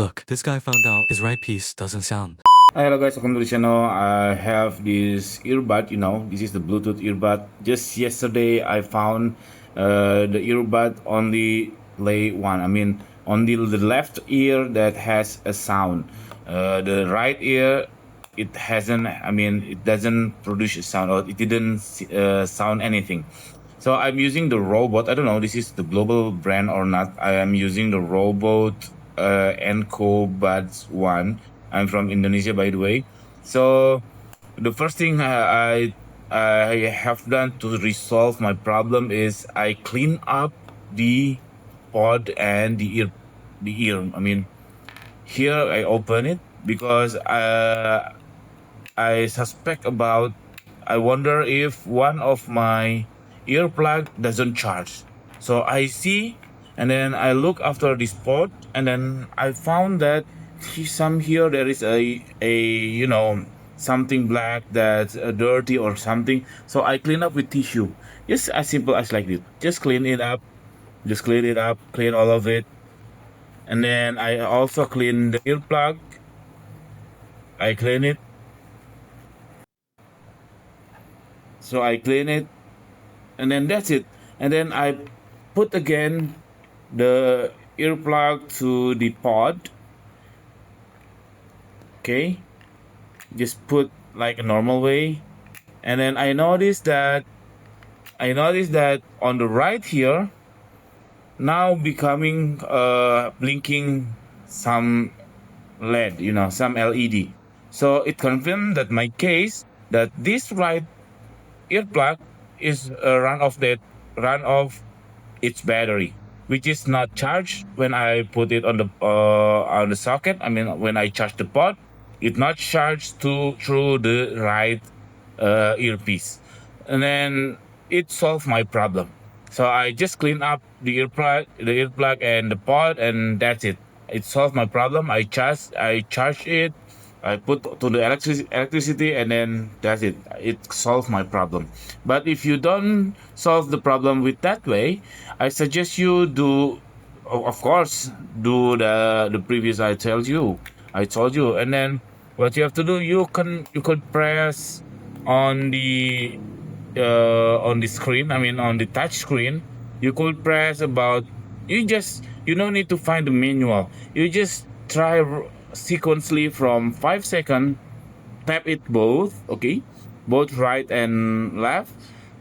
Look, this guy found out his right piece doesn't sound. Hi, hello guys, welcome to the channel. I have this earbud, this is the Bluetooth earbud. Just yesterday I found the earbud only lay one, only the left ear that has a sound. The right ear, it hasn't, it doesn't produce a sound, or it didn't sound anything. So I'm using the Robot, I don't know this is the global brand or not. I am using the Robot Enco Buds 1. I'm from Indonesia, by the way. So the first thing I have done to resolve my problem is I clean up the pod and the ear. Here I open it because I suspect about. I wonder if one of my earplug doesn't charge. So I see, and then I look after this pod, and then I found that here there is a something black that's dirty or something. So I clean up with tissue, just as simple as like this. Just clean it up, clean all of it, and then I also clean the earplug. I clean it. So I clean it, and then that's it. And then I put again the earplug to the pod. Okay, just put like a normal way, and then I noticed that on the right here now becoming blinking some LED, some LED. So it confirmed that my case that this right earplug is run off its battery, which is not charged when I put it on the socket. When I charge the pod, it's not charged through the right earpiece, and then it solved my problem. So I just clean up the earplug and the pod, and that's it. It solved my problem. I charged it. I put to the electricity, and then that's it. It solved my problem. But if you don't solve the problem with that way, I suggest you do, of course, do the previous I told you. And then what you have to do, you could press on the screen. On the touch screen, you could press about. You don't need to find the manual. You just try sequentially from 5 seconds, tap it both, okay, both right and left,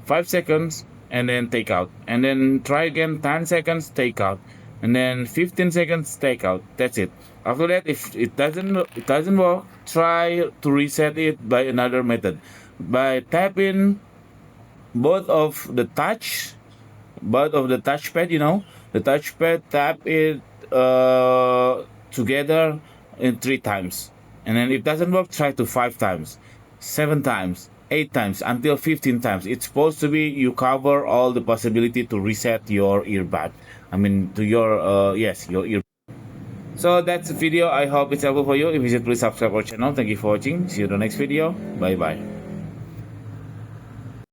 5 seconds, and then take out, and then try again 10 seconds, take out, and then 15 seconds, take out. That's it. After that, if it doesn't work, try to reset it by another method, by tapping both of the touchpad, the touchpad, tap it together in 3 times, and then if it doesn't work, try to 5 times, 7 times, 8 times, until 15 times. It's supposed to be you cover all the possibility to reset your earbud. Your ear. So that's the video. I hope it's helpful for you. If you should, please subscribe our channel. Thank you for watching. See you in the next video. Bye bye.